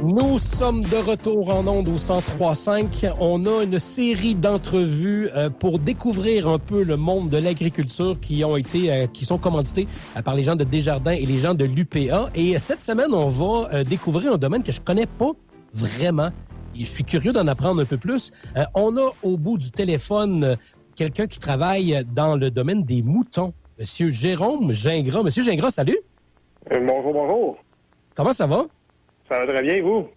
Nous sommes de retour en ondes au 103.5. On a une série d'entrevues pour découvrir un peu le monde de l'agriculture qui sont commandités par les gens de Desjardins et les gens de l'UPA. Et cette semaine, on va découvrir un domaine que je connais pas vraiment. Et je suis curieux d'en apprendre un peu plus. On a au bout du téléphone quelqu'un qui travaille dans le domaine des moutons. Monsieur Jérôme Gingras. Monsieur Gingras, salut. Bonjour, bonjour. Comment ça va? Ça va très bien, vous?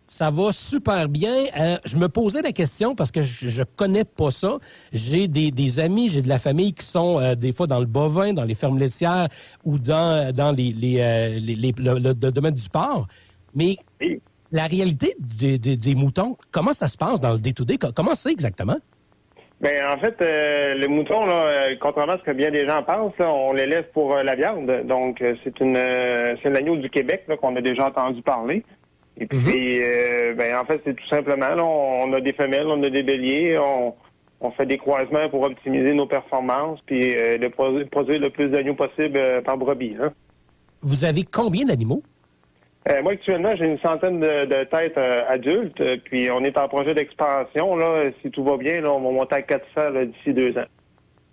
Ça va super bien. Je me posais la question parce que je connais pas ça. J'ai des amis, j'ai de la famille qui sont des fois dans le bovin, dans les fermes laitières ou dans le domaine du porc. Mais oui. La réalité des moutons, comment ça se passe dans le day-to-day? Comment c'est exactement? Bien, en fait, les moutons, là, contrairement à ce que bien des gens pensent, là, on les laisse pour la viande. Donc, c'est l'agneau du Québec là, qu'on a déjà entendu parler. Et puis, en fait, c'est tout simplement, là, on a des femelles, on a des béliers, on fait des croisements pour optimiser nos performances, puis produire le plus d'agneaux possible par brebis. Hein. Vous avez combien d'animaux? Moi, actuellement, j'ai une centaine de têtes adultes, puis on est en projet d'expansion. Là, si tout va bien, là, on va monter à 400 là, d'ici 2 ans.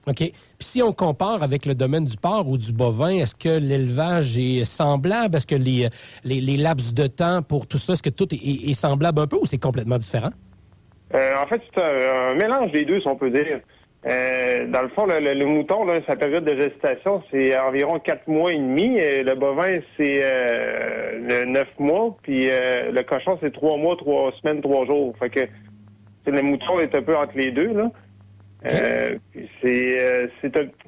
OK. Puis si on compare avec le domaine du porc ou du bovin, est-ce que l'élevage est semblable? Est-ce que les laps de temps pour tout ça, est-ce que tout est semblable un peu ou c'est complètement différent? En fait, c'est un mélange des deux, si on peut dire. Dans le fond, le mouton, là, sa période de gestation, c'est environ 4 mois et demi. Le bovin, c'est 9 mois. Puis le cochon, c'est 3 mois, 3 semaines, 3 jours. Fait que le mouton est un peu entre les deux, là. C'est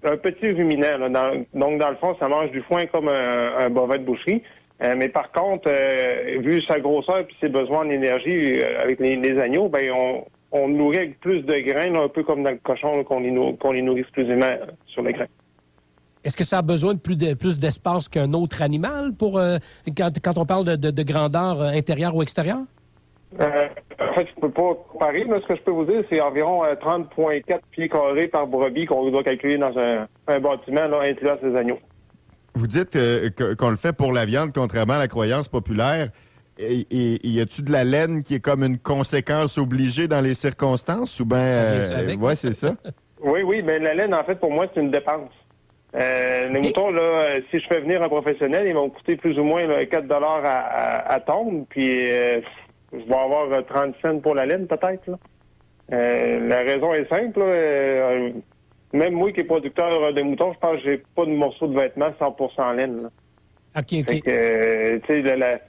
un petit ruminant. Là. Donc, dans le fond, ça mange du foin comme un bovin de boucherie. Mais par contre, vu sa grosseur et ses besoins en énergie avec les agneaux, ben on nourrit avec plus de grains, là, un peu comme dans le cochon, là, qu'on les nourrit exclusivement sur les grains. Est-ce que ça a besoin de plus d'espace qu'un autre animal pour quand on parle de grandeur intérieure ou extérieure? En fait, je ne peux pas comparer, mais ce que je peux vous dire, c'est environ 30,4 pieds carrés par brebis qu'on doit calculer dans un bâtiment là, incluant ses agneaux. Vous dites qu'on le fait pour la viande, contrairement à la croyance populaire. Et y a-tu de la laine qui est comme une conséquence obligée dans les circonstances? Ou bien... ouais, c'est ça? Oui, mais la laine, en fait, pour moi, c'est une dépense. Les moutons, là, si je fais venir un professionnel, ils vont me coûter plus ou moins là, 4 $ à tonne, puis je vais avoir 30 cents pour la laine, peut-être. Là. La raison est simple. Là, même moi qui est producteur de moutons, je pense que j'ai pas de morceau de vêtement 100% laine. Là. OK. Fait que, tu sais,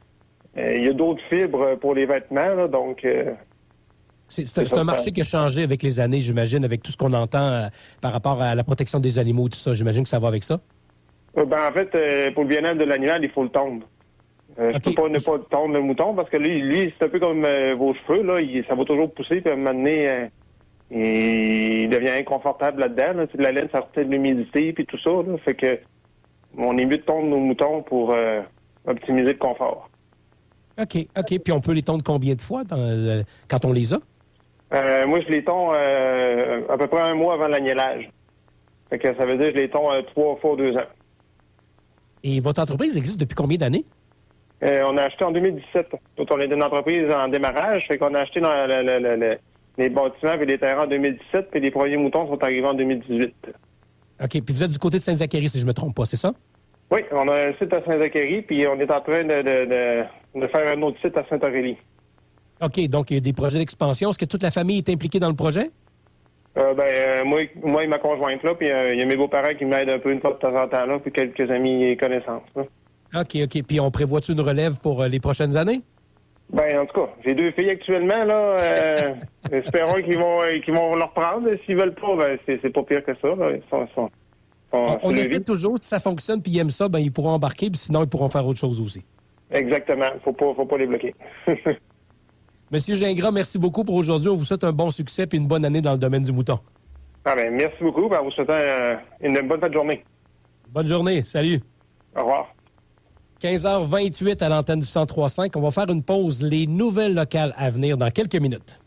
il y a d'autres fibres pour les vêtements, là, donc... C'est un marché qui a changé avec les années, j'imagine, avec tout ce qu'on entend par rapport à la protection des animaux, tout ça. J'imagine que ça va avec ça? En fait, pour le bien-être de l'animal, il faut le tondre. Je peux pas ne pas tondre le mouton parce que lui c'est un peu comme vos cheveux, là. Ça va toujours pousser, puis à un moment donné, il devient inconfortable là-dedans. Là. De la laine, ça retient de l'humidité, puis tout ça. Là. Fait que on est mieux de tondre nos moutons pour optimiser le confort. OK. Puis on peut les tondre combien de fois quand on les a? Moi, je les tonds à peu près 1 mois avant l'agnellage. Fait que ça veut dire que je les tonds 3 fois 2 ans. Et votre entreprise existe depuis combien d'années? On a acheté en 2017. Donc, on est une entreprise en démarrage. Fait qu'on a acheté dans les bâtiments et les terrains en 2017, puis les premiers moutons sont arrivés en 2018. OK. Puis vous êtes du côté de Saint-Zacharie, si je ne me trompe pas, c'est ça? Oui, on a un site à Saint-Zacharie, puis on est en train de faire un autre site à Saint-Aurélie. OK, donc il y a des projets d'expansion. Est-ce que toute la famille est impliquée dans le projet? Moi et ma conjointe, là, puis il y a mes beaux-parents qui m'aident un peu une fois de temps en temps, là, puis quelques amis et connaissances. Là. OK. Puis on prévoit-tu une relève pour les prochaines années? En tout cas, j'ai 2 filles actuellement, là. Espérons qu'ils vont leur prendre. S'ils veulent pas, c'est pas pire que ça, là. On essaie toujours, si ça fonctionne puis ils aiment ça, ils pourront embarquer, puis sinon, ils pourront faire autre chose aussi. Exactement. Faut pas les bloquer. Monsieur Gingras, merci beaucoup pour aujourd'hui. On vous souhaite un bon succès et une bonne année dans le domaine du mouton. Merci beaucoup. On vous souhaite une bonne fin de journée. Bonne journée. Salut. Au revoir. 15h28 à l'antenne du 103.5. On va faire une pause. Les nouvelles locales à venir dans quelques minutes.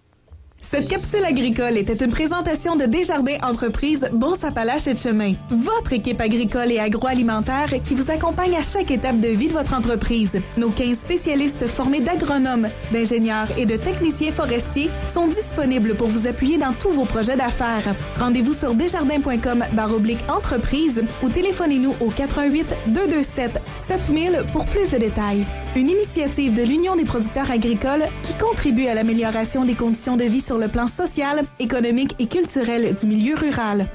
Cette capsule agricole était une présentation de Desjardins Entreprises, Beauce-Appalaches et Chemin. Votre équipe agricole et agroalimentaire qui vous accompagne à chaque étape de vie de votre entreprise. Nos 15 spécialistes formés d'agronomes, d'ingénieurs et de techniciens forestiers sont disponibles pour vous appuyer dans tous vos projets d'affaires. Rendez-vous sur desjardins.com/entreprise ou téléphonez-nous au 88 227 7000 pour plus de détails. Une initiative de l'Union des producteurs agricoles qui contribue à l'amélioration des conditions de vie sur le plan social, économique et culturel du milieu rural.